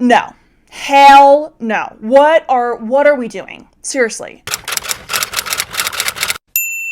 No. Hell no. What are we doing? Seriously.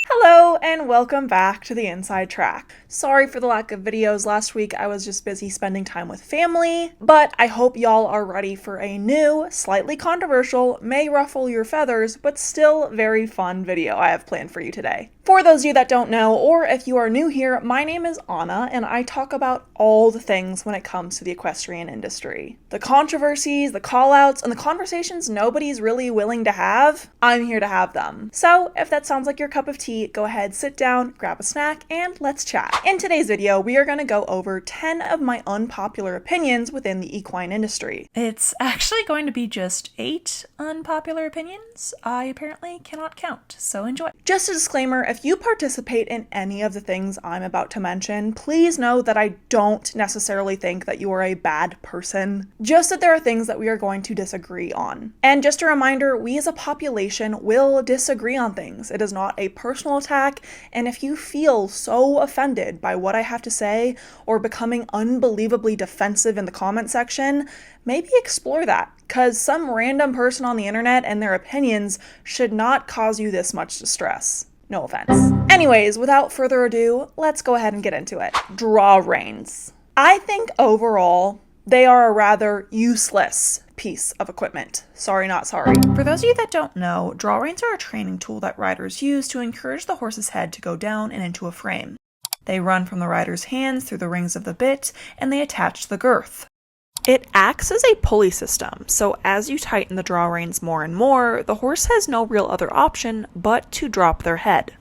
Hello and welcome back to the Inside Track. Sorry for the lack of videos last week. I was just busy spending time with family, but I hope y'all are ready for a new, slightly controversial, may ruffle your feathers, but still very fun video I have planned for you today. For those of you that don't know, or if you are new here, my name is Anna, and I talk about all the things when it comes to the equestrian industry. The controversies, the call-outs, and the conversations nobody's really willing to have, I'm here to have them. So if that sounds like your cup of tea, go ahead, sit down, grab a snack, and let's chat. In today's video, we are going to go over 10 of my unpopular opinions within the equine industry. It's actually going to be just 8 unpopular opinions. I apparently cannot count, so enjoy. Just a disclaimer, if you participate in any of the things I'm about to mention, please know that I don't necessarily think that you are a bad person, just that there are things that we are going to disagree on. And just a reminder, we as a population will disagree on things. It is not a personal attack, and if you feel so offended by what I have to say or becoming unbelievably defensive in the comment section, maybe explore that, because some random person on the internet and their opinions should not cause you this much distress. No offense. Anyways, without further ado, let's go ahead and get into it. Draw reins. I think overall, they are a rather useless piece of equipment. Sorry, not sorry. For those of you that don't know, draw reins are a training tool that riders use to encourage the horse's head to go down and into a frame. They run from the rider's hands through the rings of the bit, and they attach to the girth. It acts as a pulley system, so as you tighten the draw reins more and more, the horse has no real other option but to drop their head.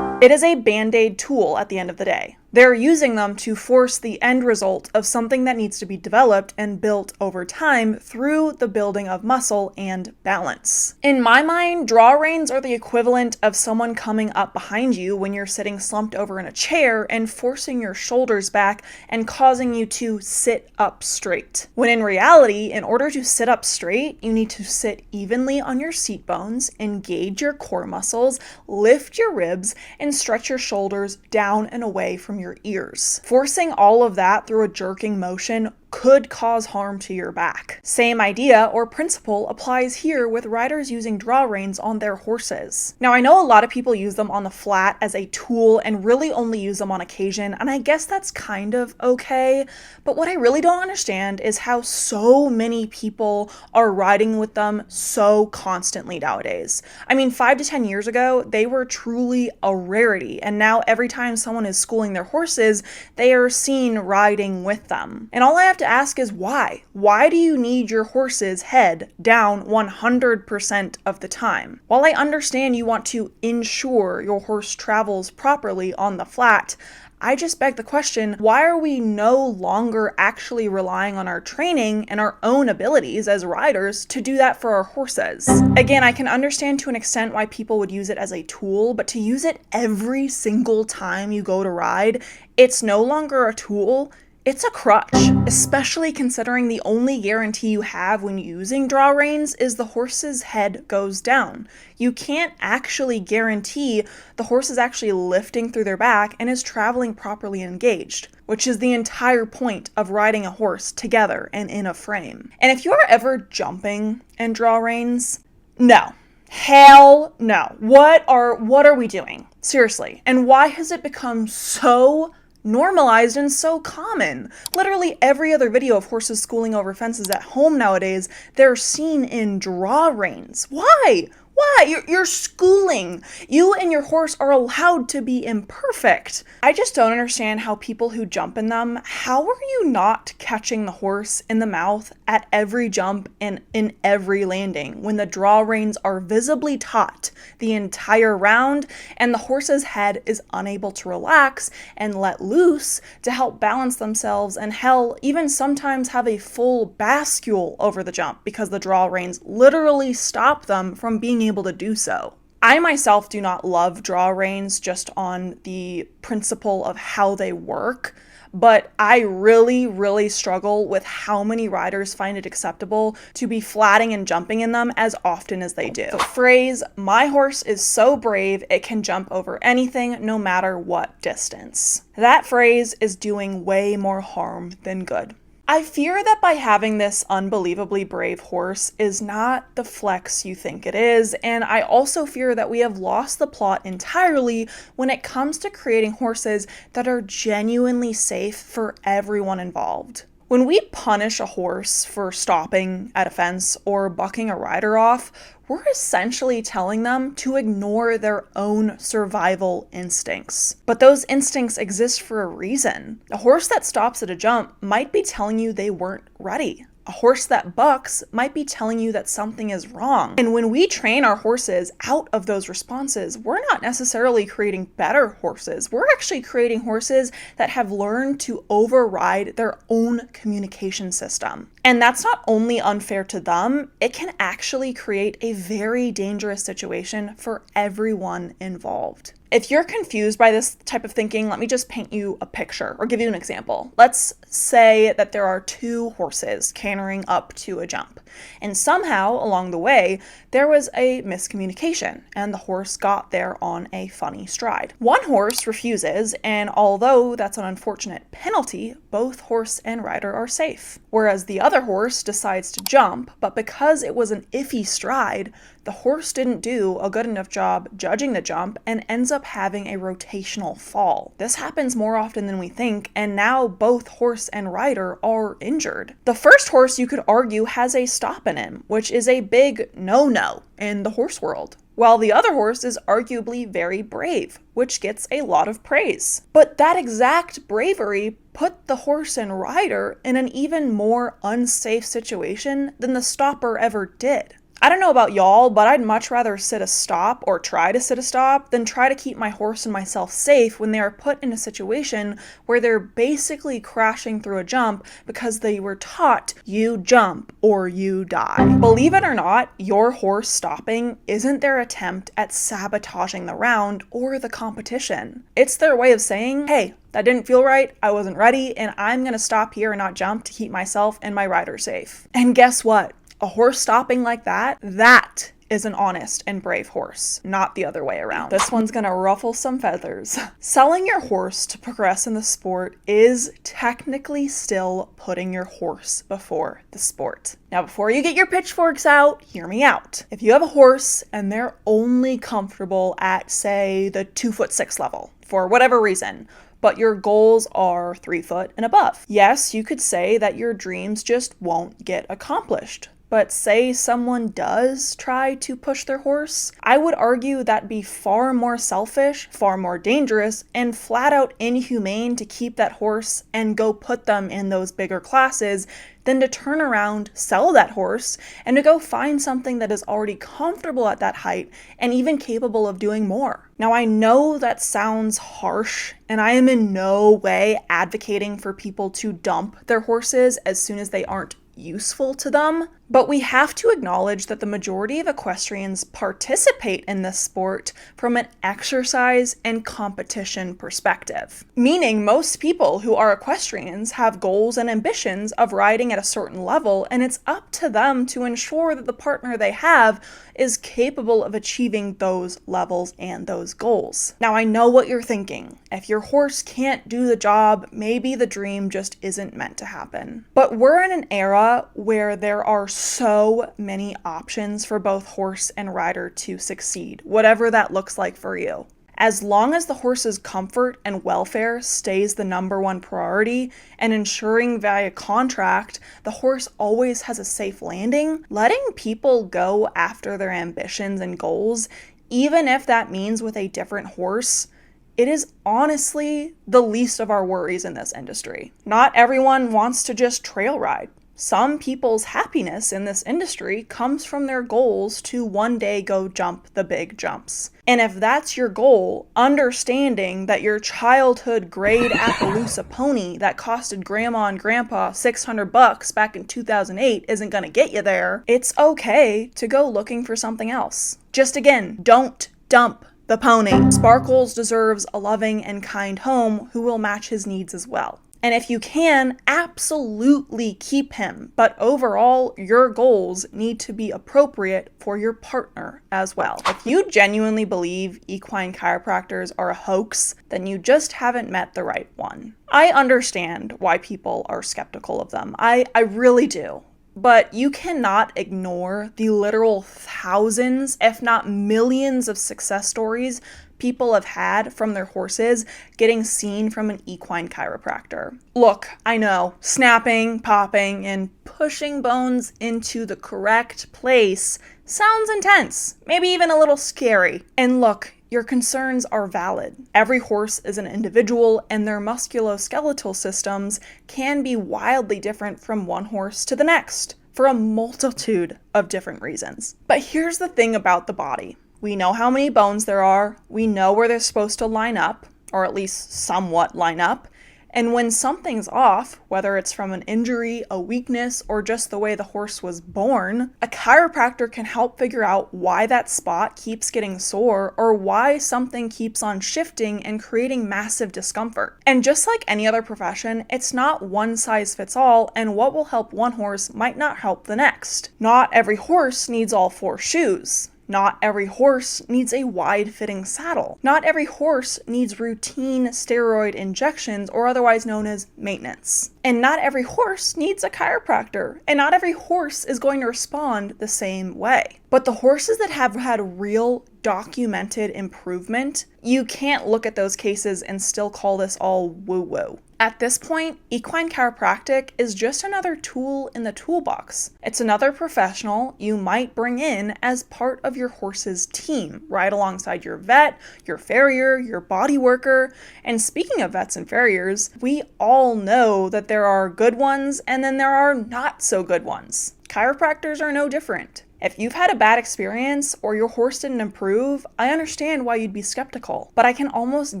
It is a band-aid tool at the end of the day. They're using them to force the end result of something that needs to be developed and built over time through the building of muscle and balance. In my mind, draw reins are the equivalent of someone coming up behind you when you're sitting slumped over in a chair and forcing your shoulders back and causing you to sit up straight. When in reality, in order to sit up straight, you need to sit evenly on your seat bones, engage your core muscles, lift your ribs, and stretch your shoulders down and away from your ears. Forcing all of that through a jerking motion could cause harm to your back. Same idea or principle applies here with riders using draw reins on their horses. Now, I know a lot of people use them on the flat as a tool and really only use them on occasion, and I guess that's kind of okay, but what I really don't understand is how so many people are riding with them so constantly nowadays. I mean, 5 to 10 years ago, they were truly a rarity, and now every time someone is schooling their horses, they are seen riding with them. And all I have to ask is why? Why do you need your horse's head down 100% of the time? While I understand you want to ensure your horse travels properly on the flat, I just beg the question, why are we no longer actually relying on our training and our own abilities as riders to do that for our horses? Again, I can understand to an extent why people would use it as a tool, but to use it every single time you go to ride, it's no longer a tool. It's a crutch, especially considering the only guarantee you have when using draw reins is the horse's head goes down. You can't actually guarantee the horse is actually lifting through their back and is traveling properly engaged, which is the entire point of riding a horse together and in a frame. And if you are ever jumping in draw reins, no. Hell no. What are we doing? Seriously. And why has it become so normalized and so common? Literally every other video of horses schooling over fences at home nowadays, they're seen in draw reins. Why? Why? You're schooling. You and your horse are allowed to be imperfect. I just don't understand how people who jump in them, how are you not catching the horse in the mouth at every jump and in every landing when the draw reins are visibly taut the entire round and the horse's head is unable to relax and let loose to help balance themselves, and hell, even sometimes have a full bascule over the jump because the draw reins literally stop them from being able to do so. I myself do not love draw reins just on the principle of how they work, but I really struggle with how many riders find it acceptable to be flatting and jumping in them as often as they do. The phrase, "my horse is so brave it can jump over anything no matter what distance." That phrase is doing way more harm than good. I fear that by having this unbelievably brave horse is not the flex you think it is, and I also fear that we have lost the plot entirely when it comes to creating horses that are genuinely safe for everyone involved. When we punish a horse for stopping at a fence or bucking a rider off, we're essentially telling them to ignore their own survival instincts. But those instincts exist for a reason. A horse that stops at a jump might be telling you they weren't ready. A horse that bucks might be telling you that something is wrong. And when we train our horses out of those responses, we're not necessarily creating better horses. We're actually creating horses that have learned to override their own communication system. And that's not only unfair to them, it can actually create a very dangerous situation for everyone involved. If you're confused by this type of thinking, let me just paint you a picture or give you an example. Let's say that there are two horses cantering up to a jump, and somehow along the way, there was a miscommunication and the horse got there on a funny stride. One horse refuses, and although that's an unfortunate penalty, both horse and rider are safe. Whereas the other horse decides to jump, but because it was an iffy stride, the horse didn't do a good enough job judging the jump and ends up having a rotational fall. This happens more often than we think, and now both horse and rider are injured. The first horse, you could argue, has a stop in him, which is a big no-no in the horse world, while the other horse is arguably very brave, which gets a lot of praise. But that exact bravery put the horse and rider in an even more unsafe situation than the stopper ever did. I don't know about y'all, but I'd much rather sit a stop or try to sit a stop than try to keep my horse and myself safe when they are put in a situation where they're basically crashing through a jump because they were taught you jump or you die. Believe it or not, your horse stopping isn't their attempt at sabotaging the round or the competition. It's their way of saying, hey, that didn't feel right, I wasn't ready, and I'm gonna stop here and not jump to keep myself and my rider safe. And guess what? A horse stopping like that is an honest and brave horse, not the other way around. This one's gonna ruffle some feathers. Selling your horse to progress in the sport is technically still putting your horse before the sport. Now, before you get your pitchforks out, hear me out. If you have a horse and they're only comfortable at, say, the 2'6" level, for whatever reason, but your goals are 3 foot and above, yes, you could say that your dreams just won't get accomplished. But say someone does try to push their horse, I would argue that'd be far more selfish, far more dangerous, and flat out inhumane to keep that horse and go put them in those bigger classes than to turn around, sell that horse, and to go find something that is already comfortable at that height and even capable of doing more. Now, I know that sounds harsh, and I am in no way advocating for people to dump their horses as soon as they aren't useful to them, but we have to acknowledge that the majority of equestrians participate in this sport from an exercise and competition perspective. Meaning most people who are equestrians have goals and ambitions of riding at a certain level, and it's up to them to ensure that the partner they have is capable of achieving those levels and those goals. Now, I know what you're thinking. If your horse can't do the job, maybe the dream just isn't meant to happen. But we're in an era where there are so many options for both horse and rider to succeed, whatever that looks like for you. As long as the horse's comfort and welfare stays the number one priority and ensuring via contract the horse always has a safe landing, letting people go after their ambitions and goals, even if that means with a different horse, it is honestly the least of our worries in this industry. Not everyone wants to just trail ride. Some people's happiness in this industry comes from their goals to one day go jump the big jumps. And if that's your goal, understanding that your childhood grade Appaloosa pony that costed grandma and grandpa $600 back in 2008 isn't gonna get you there, it's okay to go looking for something else. Just again, don't dump the pony. Sparkles deserves a loving and kind home who will match his needs as well. And if you can, absolutely keep him. But overall, your goals need to be appropriate for your partner as well. If you genuinely believe equine chiropractors are a hoax, then you just haven't met the right one. I understand why people are skeptical of them. I really do. But you cannot ignore the literal thousands, if not millions, of success stories people have had from their horses getting seen from an equine chiropractor. Look, I know, snapping, popping, and pushing bones into the correct place sounds intense, maybe even a little scary. And look, your concerns are valid. Every horse is an individual, and their musculoskeletal systems can be wildly different from one horse to the next for a multitude of different reasons. But here's the thing about the body. We know how many bones there are, we know where they're supposed to line up, or at least somewhat line up, and when something's off, whether it's from an injury, a weakness, or just the way the horse was born, a chiropractor can help figure out why that spot keeps getting sore or why something keeps on shifting and creating massive discomfort. And just like any other profession, it's not one size fits all, and what will help one horse might not help the next. Not every horse needs all four shoes. Not every horse needs a wide-fitting saddle. Not every horse needs routine steroid injections, or otherwise known as maintenance. And not every horse needs a chiropractor. And not every horse is going to respond the same way. But the horses that have had real documented improvement, you can't look at those cases and still call this all woo-woo. At this point, equine chiropractic is just another tool in the toolbox. It's another professional you might bring in as part of your horse's team, right alongside your vet, your farrier, your body worker. And speaking of vets and farriers, we all know that there are good ones and then there are not so good ones. Chiropractors are no different. If you've had a bad experience or your horse didn't improve, I understand why you'd be skeptical, but I can almost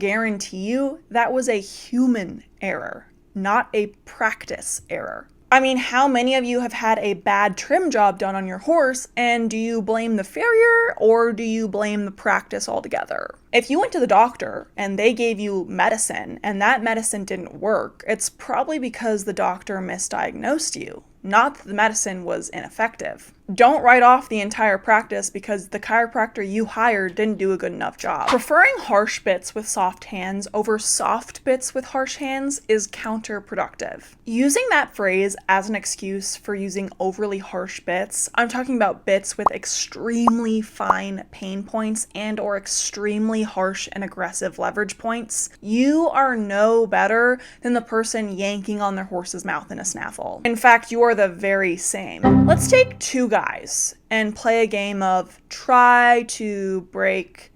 guarantee you that was a human error, not a practice error. I mean, how many of you have had a bad trim job done on your horse, and do you blame the farrier or do you blame the practice altogether? If you went to the doctor and they gave you medicine and that medicine didn't work, it's probably because the doctor misdiagnosed you, not that the medicine was ineffective. Don't write off the entire practice because the chiropractor you hired didn't do a good enough job. Preferring harsh bits with soft hands over soft bits with harsh hands is counterproductive. Using that phrase as an excuse for using overly harsh bits, I'm talking about bits with extremely fine pain points and or extremely harsh and aggressive leverage points. You are no better than the person yanking on their horse's mouth in a snaffle. In fact, you are the very same. Let's take two guys and play a game of try to break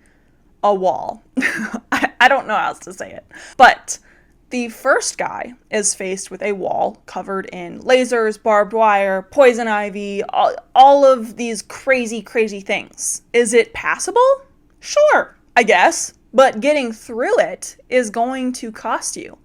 a wall. I don't know how else to say it. But the first guy is faced with a wall covered in lasers, barbed wire, poison ivy, all of these crazy things. Is it passable? Sure, I guess. But getting through it is going to cost you.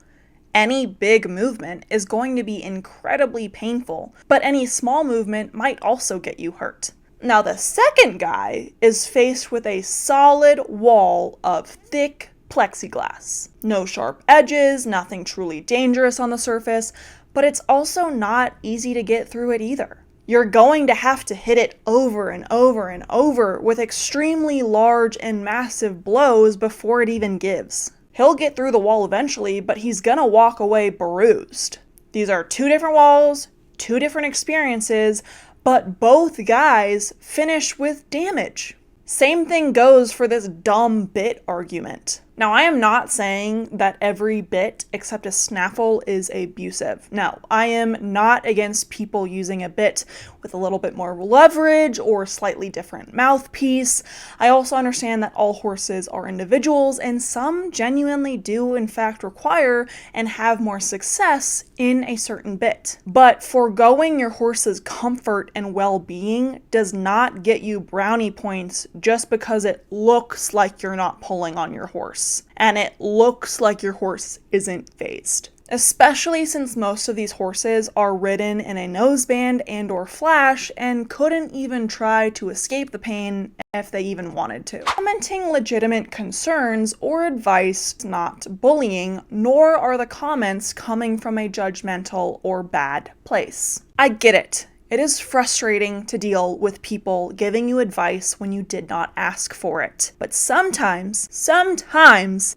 Any big movement is going to be incredibly painful, but any small movement might also get you hurt. Now, the second guy is faced with a solid wall of thick plexiglass. No sharp edges, nothing truly dangerous on the surface, but it's also not easy to get through it either. You're going to have to hit it over and over and over with extremely large and massive blows before it even gives. He'll get through the wall eventually, but he's gonna walk away bruised. These are two different walls, two different experiences, but both guys finish with damage. Same thing goes for this dumb bit argument. Now, I am not saying that every bit except a snaffle is abusive. No, I am not against people using a bit with a little bit more leverage or a slightly different mouthpiece. I also understand that all horses are individuals and some genuinely do in fact require and have more success in a certain bit. But foregoing your horse's comfort and well-being does not get you brownie points just because it looks like you're not pulling on your horse. And it looks like your horse isn't phased. especially since most of these horses are ridden in a noseband and or flash and couldn't even try to escape the pain if they even wanted to. Commenting legitimate concerns or advice is not bullying, nor are the comments coming from a judgmental or bad place. I get it. It is frustrating to deal with people giving you advice when you did not ask for it. But sometimes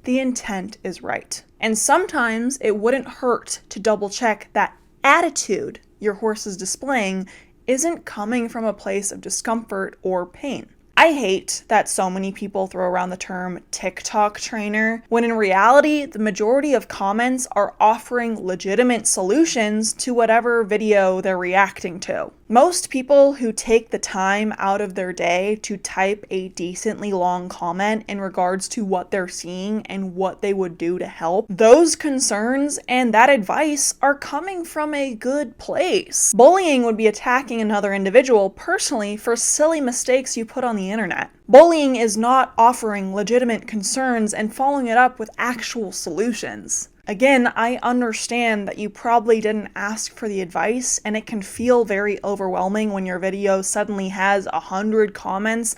the intent is right. And sometimes it wouldn't hurt to double check that attitude your horse is displaying isn't coming from a place of discomfort or pain. I hate that so many people throw around the term TikTok trainer, when in reality, the majority of comments are offering legitimate solutions to whatever video they're reacting to. Most people who take the time out of their day to type a decently long comment in regards to what they're seeing and what they would do to help, those concerns and that advice are coming from a good place. Bullying would be attacking another individual personally for silly mistakes you put on the internet. Bullying is not offering legitimate concerns and following it up with actual solutions. Again, I understand that you probably didn't ask for the advice, and it can feel very overwhelming when your video suddenly has 100 comments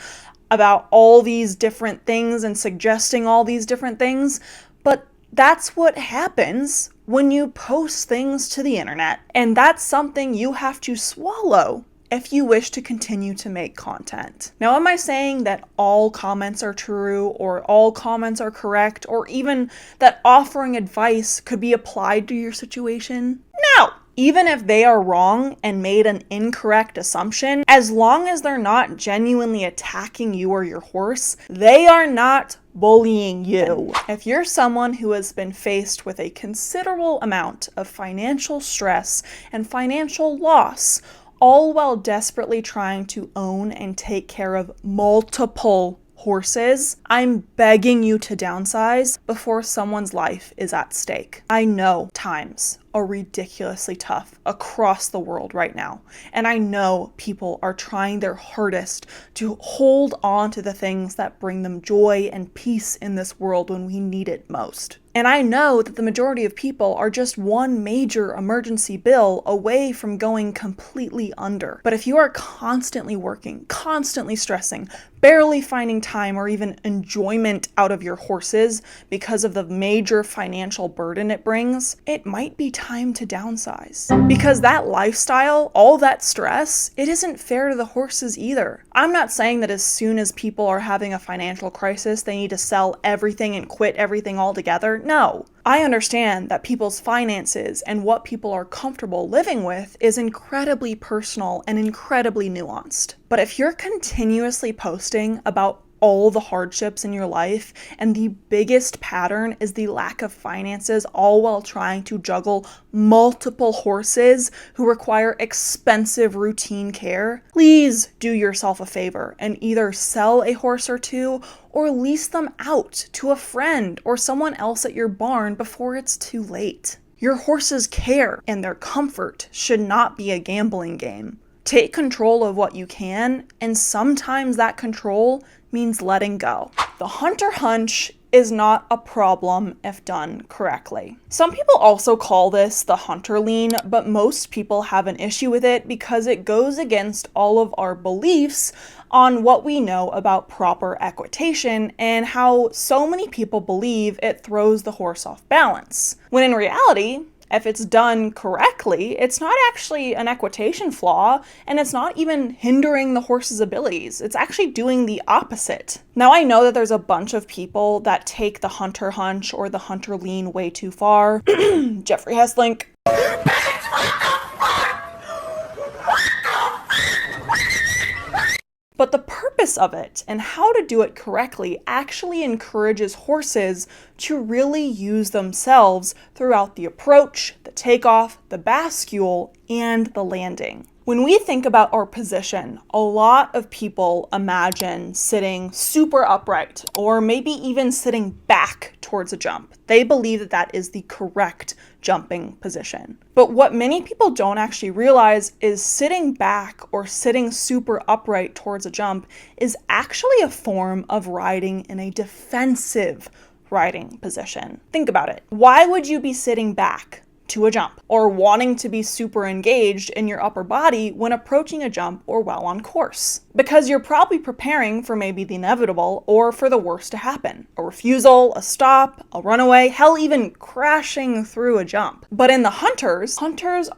about all these different things and suggesting all these different things, but that's what happens when you post things to the internet, and that's something you have to swallow if you wish to continue to make content. Now, am I saying that all comments are true or all comments are correct or even that offering advice could be applied to your situation? No! Even if they are wrong and made an incorrect assumption, as long as they're not genuinely attacking you or your horse, they are not bullying you. If you're someone who has been faced with a considerable amount of financial stress and financial loss, all while desperately trying to own and take care of multiple horses, I'm begging you to downsize before someone's life is at stake. I know times are ridiculously tough across the world right now, and I know people are trying their hardest to hold on to the things that bring them joy and peace in this world when we need it most. And I know that the majority of people are just one major emergency bill away from going completely under. But if you are constantly working, constantly stressing, barely finding time or even enjoyment out of your horses because of the major financial burden it brings, it might be time to downsize. Because that lifestyle, all that stress, it isn't fair to the horses either. I'm not saying that as soon as people are having a financial crisis, they need to sell everything and quit everything altogether. No. I understand that people's finances and what people are comfortable living with is incredibly personal and incredibly nuanced. But if you're continuously posting about all the hardships in your life, and the biggest pattern is the lack of finances, all while trying to juggle multiple horses who require expensive routine care, please do yourself a favor and either sell a horse or two or lease them out to a friend or someone else at your barn before it's too late. Your horse's care and their comfort should not be a gambling game. Take control of what you can, and sometimes that control means letting go. The hunter hunch is not a problem if done correctly. Some people also call this the hunter lean, but most people have an issue with it because it goes against all of our beliefs on what we know about proper equitation and how so many people believe it throws the horse off balance. When in reality, if it's done correctly, it's not actually an equitation flaw, and it's not even hindering the horse's abilities. It's actually doing the opposite. Now, I know that there's a bunch of people that take the hunter hunch or the hunter lean way too far. Jeffrey Hesslink. But the purpose of it and how to do it correctly actually encourages horses to really use themselves throughout the approach, the takeoff, the bascule, and the landing. When we think about our position, a lot of people imagine sitting super upright or maybe even sitting back towards a jump. They believe that that is the correct jumping position. But what many people don't actually realize is sitting back or sitting super upright towards a jump is actually a form of riding in a defensive riding position. Think about it. Why would you be sitting back to a jump or wanting to be super engaged in your upper body when approaching a jump or while on course? Because you're probably preparing for maybe the inevitable or for the worst to happen. A refusal, a stop, a runaway, hell, even crashing through a jump. But in the hunters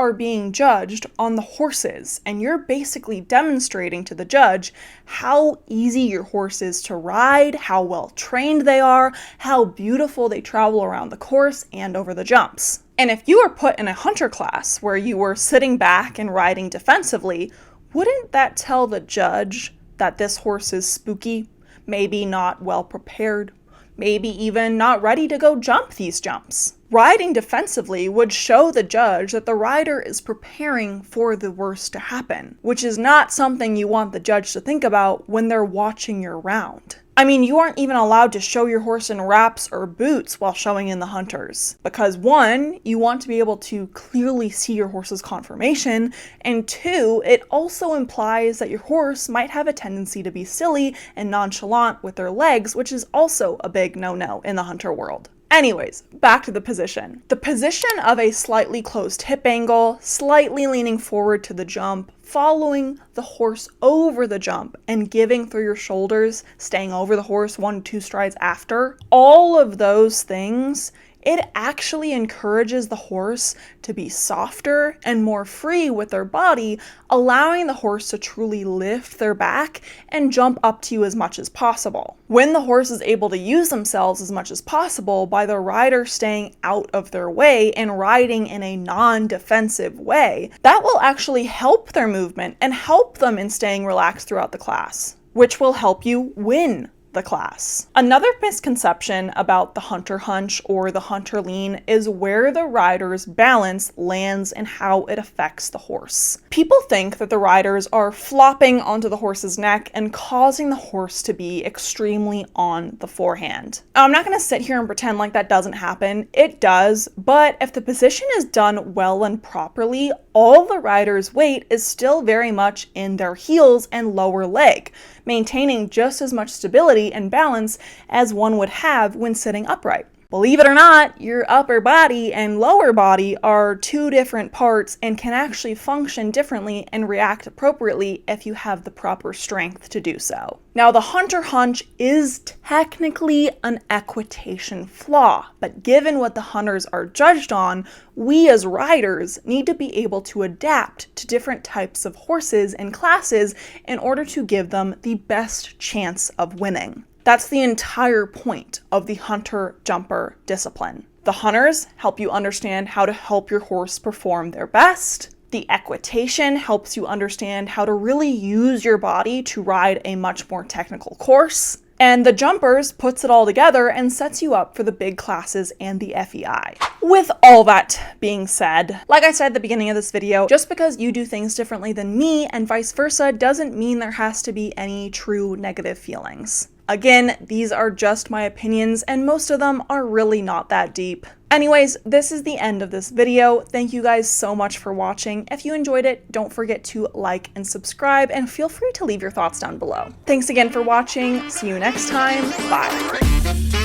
are being judged on the horses, and you're basically demonstrating to the judge how easy your horse is to ride, how well trained they are, how beautiful they travel around the course and over the jumps. And if you were put in a hunter class where you were sitting back and riding defensively, wouldn't that tell the judge that this horse is spooky, maybe not well prepared, maybe even not ready to go jump these jumps? Riding defensively would show the judge that the rider is preparing for the worst to happen, which is not something you want the judge to think about when they're watching your round. I mean, you aren't even allowed to show your horse in wraps or boots while showing in the hunters. Because 1, you want to be able to clearly see your horse's conformation, and 2, it also implies that your horse might have a tendency to be silly and nonchalant with their legs, which is also a big no-no in the hunter world. Anyways, back to the position. The position of a slightly closed hip angle, slightly leaning forward to the jump, following the horse over the jump, and giving through your shoulders, staying over the horse 1-2 strides after. All of those things, it actually encourages the horse to be softer and more free with their body, allowing the horse to truly lift their back and jump up to you as much as possible. When the horse is able to use themselves as much as possible by the rider staying out of their way and riding in a non-defensive way, that will actually help their movement and help them in staying relaxed throughout the class, which will help you win the class. Another misconception about the hunter hunch or the hunter lean is where the rider's balance lands and how it affects the horse. People think that the riders are flopping onto the horse's neck and causing the horse to be extremely on the forehand. I'm not going to sit here and pretend like that doesn't happen. It does, but if the position is done well and properly, all the rider's weight is still very much in their heels and lower leg, maintaining just as much stability and balance as one would have when sitting upright. Believe it or not, your upper body and lower body are 2 different parts and can actually function differently and react appropriately if you have the proper strength to do so. Now, the hunter hunch is technically an equitation flaw, but given what the hunters are judged on, we as riders need to be able to adapt to different types of horses and classes in order to give them the best chance of winning. That's the entire point of the hunter-jumper discipline. The hunters help you understand how to help your horse perform their best. The equitation helps you understand how to really use your body to ride a much more technical course. And the jumpers puts it all together and sets you up for the big classes and the FEI. With all that being said, like I said at the beginning of this video, just because you do things differently than me and vice versa doesn't mean there has to be any true negative feelings. Again, these are just my opinions, and most of them are really not that deep. Anyways, this is the end of this video. Thank you guys so much for watching. If you enjoyed it, don't forget to like and subscribe, and feel free to leave your thoughts down below. Thanks again for watching. See you next time. Bye.